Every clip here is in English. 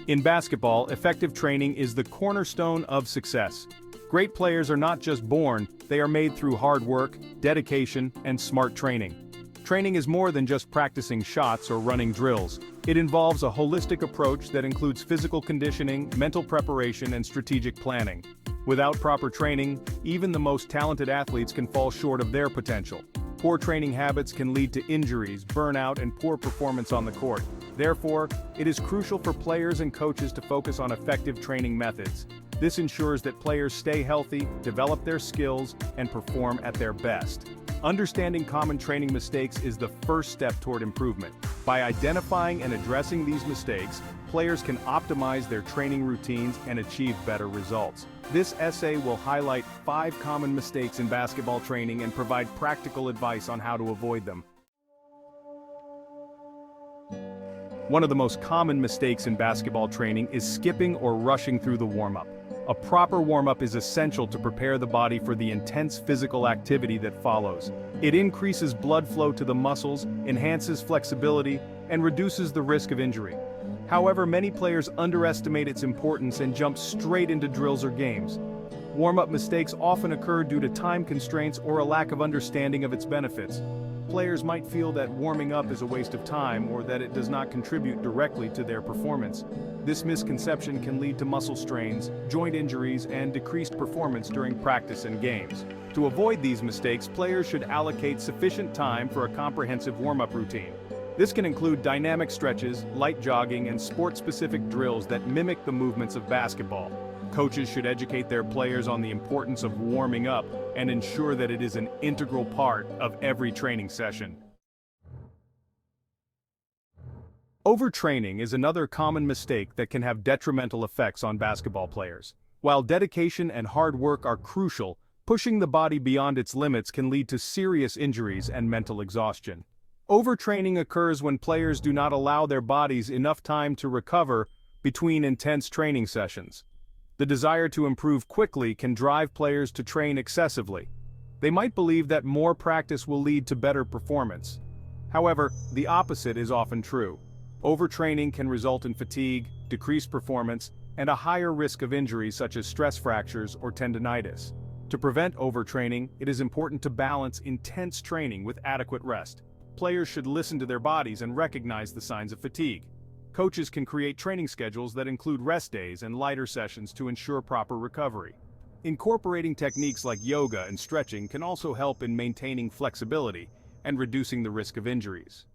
In basketball, effective training is the cornerstone of success. Great players are not just born, they are made through hard work, dedication, and smart training. Training is more than just practicing shots or running drills. It involves a holistic approach that includes physical conditioning, mental preparation, and strategic planning. Without proper training, even the most talented athletes can fall short of their potential. Poor training habits can lead to injuries, burnout, and poor performance on the court. Therefore, it is crucial for players and coaches to focus on effective training methods. This ensures that players stay healthy, develop their skills, and perform at their best. Understanding common training mistakes is the first step toward improvement. By identifying and addressing these mistakes, players can optimize their training routines and achieve better results. This essay will highlight 5 common mistakes in basketball training and provide practical advice on how to avoid them. One of the most common mistakes in basketball training is skipping or rushing through the warm-up. A proper warm-up is essential to prepare the body for the intense physical activity that follows. It increases blood flow to the muscles, enhances flexibility, and reduces the risk of injury. However, many players underestimate its importance and jump straight into drills or games. Warm-up mistakes often occur due to time constraints or a lack of understanding of its benefits. Players might feel that warming up is a waste of time or that it does not contribute directly to their performance. This misconception can lead to muscle strains, joint injuries, and decreased performance during practice and games. To avoid these mistakes, players should allocate sufficient time for a comprehensive warm-up routine. This can include dynamic stretches, light jogging, and sport-specific drills that mimic the movements of basketball. Coaches should educate their players on the importance of warming up and ensure that it is an integral part of every training session. Overtraining is another common mistake that can have detrimental effects on basketball players. While dedication and hard work are crucial, pushing the body beyond its limits can lead to serious injuries and mental exhaustion. Overtraining occurs when players do not allow their bodies enough time to recover between intense training sessions. The desire to improve quickly can drive players to train excessively. They might believe that more practice will lead to better performance. However, the opposite is often true. Overtraining can result in fatigue, decreased performance, and a higher risk of injuries such as stress fractures or tendinitis. To prevent overtraining, it is important to balance intense training with adequate rest. Players should listen to their bodies and recognize the signs of fatigue. Coaches can create training schedules that include rest days and lighter sessions to ensure proper recovery. Incorporating techniques like yoga and stretching can also help in maintaining flexibility and reducing the risk of injuries.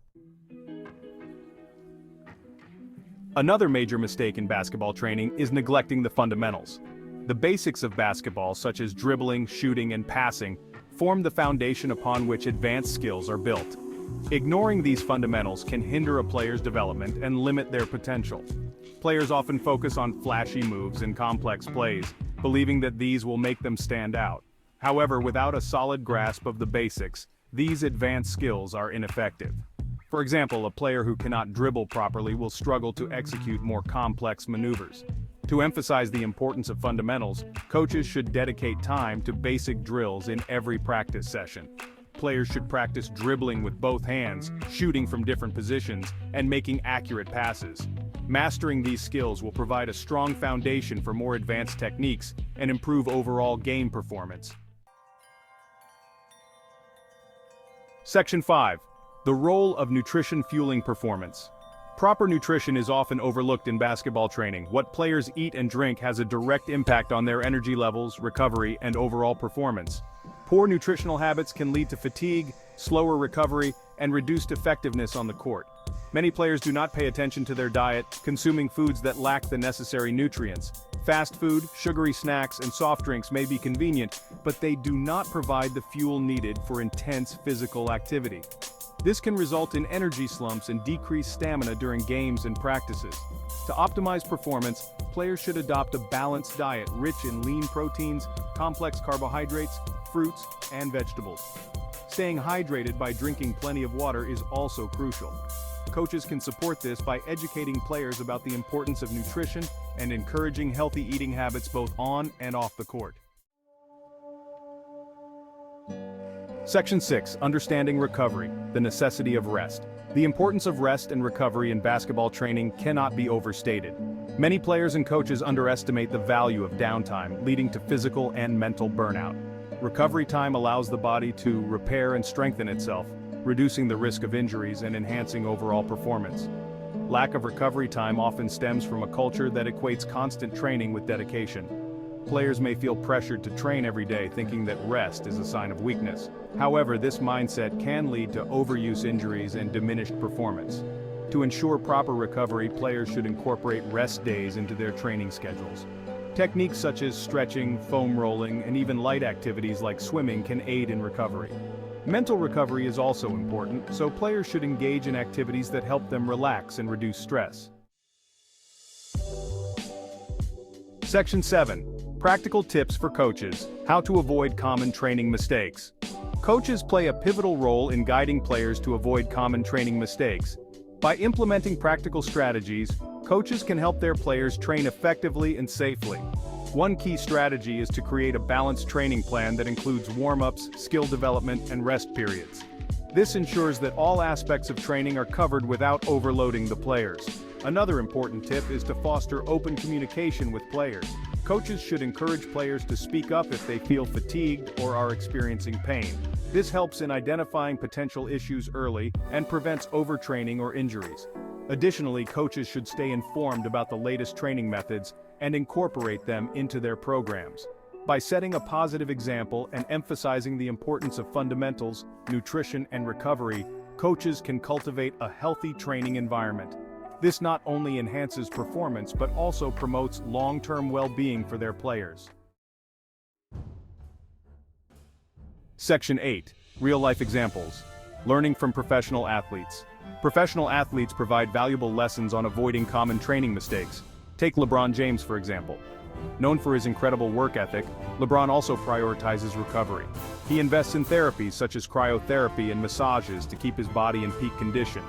Another major mistake in basketball training is neglecting the fundamentals. The basics of basketball, such as dribbling, shooting, and passing, form the foundation upon which advanced skills are built. Ignoring these fundamentals can hinder a player's development and limit their potential. Players often focus on flashy moves and complex plays, believing that these will make them stand out. However, without a solid grasp of the basics, these advanced skills are ineffective. For example, a player who cannot dribble properly will struggle to execute more complex maneuvers. To emphasize the importance of fundamentals, coaches should dedicate time to basic drills in every practice session. Players should practice dribbling with both hands, shooting from different positions, and making accurate passes. Mastering these skills will provide a strong foundation for more advanced techniques and improve overall game performance. Section 5. The role of nutrition fueling performance. Proper nutrition is often overlooked in basketball training. What players eat and drink has a direct impact on their energy levels, recovery, and overall performance. Poor nutritional habits can lead to fatigue, slower recovery, and reduced effectiveness on the court. Many players do not pay attention to their diet, consuming foods that lack the necessary nutrients. Fast food, sugary snacks, and soft drinks may be convenient, but they do not provide the fuel needed for intense physical activity. This can result in energy slumps and decreased stamina during games and practices. To optimize performance, players should adopt a balanced diet rich in lean proteins, complex carbohydrates, fruits, and vegetables. Staying hydrated by drinking plenty of water is also crucial. Coaches can support this by educating players about the importance of nutrition and encouraging healthy eating habits both on and off the court. Section 6. Understanding recovery, the necessity of rest. The importance of rest and recovery in basketball training cannot be overstated. Many players and coaches underestimate the value of downtime, leading to physical and mental burnout. Recovery time allows the body to repair and strengthen itself, reducing the risk of injuries and enhancing overall performance. Lack of recovery time often stems from a culture that equates constant training with dedication. Players may feel pressured to train every day thinking that rest is a sign of weakness. However, this mindset can lead to overuse injuries and diminished performance. To ensure proper recovery, players should incorporate rest days into their training schedules. Techniques such as stretching, foam rolling, and even light activities like swimming can aid in recovery. Mental recovery is also important, so players should engage in activities that help them relax and reduce stress. Section 7. Practical tips for coaches, how to avoid common training mistakes. Coaches play a pivotal role in guiding players to avoid common training mistakes. By implementing practical strategies, coaches can help their players train effectively and safely. One key strategy is to create a balanced training plan that includes warm-ups, skill development, and rest periods. This ensures that all aspects of training are covered without overloading the players. Another important tip is to foster open communication with players. Coaches should encourage players to speak up if they feel fatigued or are experiencing pain. This helps in identifying potential issues early and prevents overtraining or injuries. Additionally, coaches should stay informed about the latest training methods and incorporate them into their programs. By setting a positive example and emphasizing the importance of fundamentals, nutrition, and recovery, coaches can cultivate a healthy training environment. This not only enhances performance but also promotes long-term well-being for their players. Section 8. Real-life examples. Learning from professional athletes. Professional athletes provide valuable lessons on avoiding common training mistakes. Take LeBron James, for example. Known for his incredible work ethic, LeBron also prioritizes recovery. He invests in therapies such as cryotherapy and massages to keep his body in peak condition.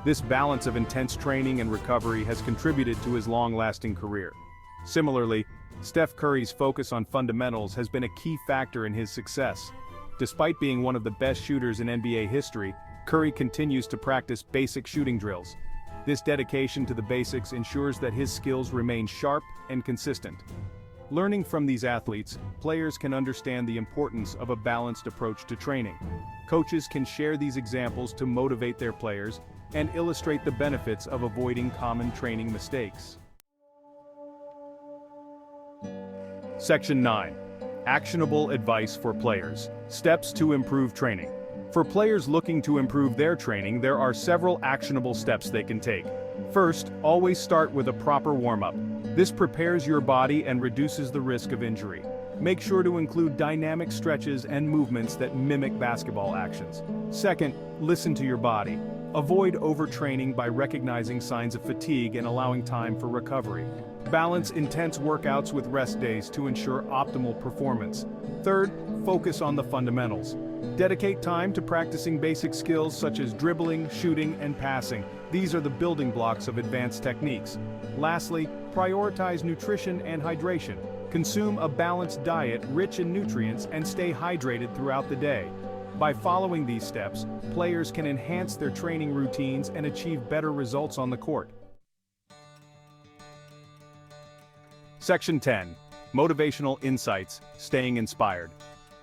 This balance of intense training and recovery has contributed to his long-lasting career. Similarly, Steph Curry's focus on fundamentals has been a key factor in his success. Despite being one of the best shooters in NBA history, Curry continues to practice basic shooting drills. This dedication to the basics ensures that his skills remain sharp and consistent. Learning from these athletes, players can understand the importance of a balanced approach to training. Coaches can share these examples to motivate their players and illustrate the benefits of avoiding common training mistakes. Section 9. Actionable advice for players. Steps to improve training. For players looking to improve their training, there are several actionable steps they can take. First, always start with a proper warm-up. This prepares your body and reduces the risk of injury. Make sure to include dynamic stretches and movements that mimic basketball actions. Second, listen to your body. Avoid overtraining by recognizing signs of fatigue and allowing time for recovery. Balance intense workouts with rest days to ensure optimal performance. Third, focus on the fundamentals. Dedicate time to practicing basic skills such as dribbling, shooting, and passing. These are the building blocks of advanced techniques. Lastly, prioritize nutrition and hydration. Consume a balanced diet rich in nutrients and stay hydrated throughout the day. By following these steps, players can enhance their training routines and achieve better results on the court. Section 10. Motivational insights, staying inspired.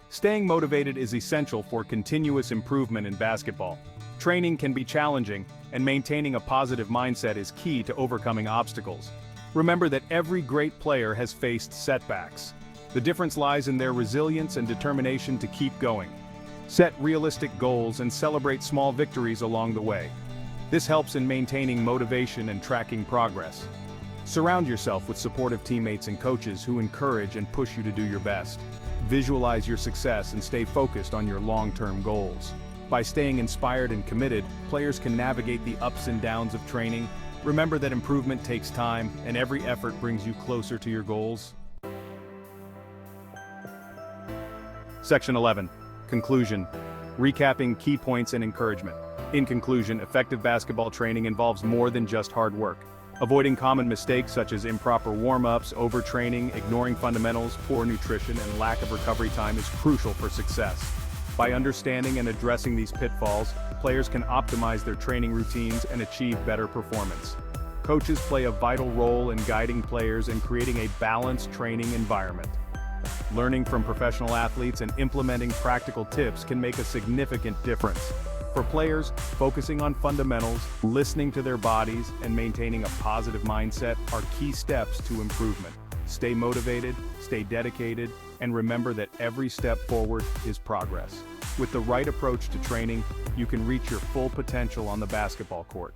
Staying motivated is essential for continuous improvement in basketball. Training can be challenging, and maintaining a positive mindset is key to overcoming obstacles. Remember that every great player has faced setbacks. The difference lies in their resilience and determination to keep going. Set realistic goals and celebrate small victories along the way. This helps in maintaining motivation and tracking progress. Surround yourself with supportive teammates and coaches who encourage and push you to do your best. Visualize your success and stay focused on your long-term goals. By staying inspired and committed, players can navigate the ups and downs of training. Remember that improvement takes time, and every effort brings you closer to your goals. Section 11. Conclusion. Recapping key points and encouragement. In conclusion, effective basketball training involves more than just hard work. Avoiding common mistakes such as improper warm-ups, overtraining, ignoring fundamentals, poor nutrition, and lack of recovery time is crucial for success. By understanding and addressing these pitfalls, players can optimize their training routines and achieve better performance. Coaches play a vital role in guiding players and creating a balanced training environment. Learning from professional athletes and implementing practical tips can make a significant difference. For players, focusing on fundamentals, listening to their bodies, and maintaining a positive mindset are key steps to improvement. Stay motivated, stay dedicated, and remember that every step forward is progress. With the right approach to training, you can reach your full potential on the basketball court.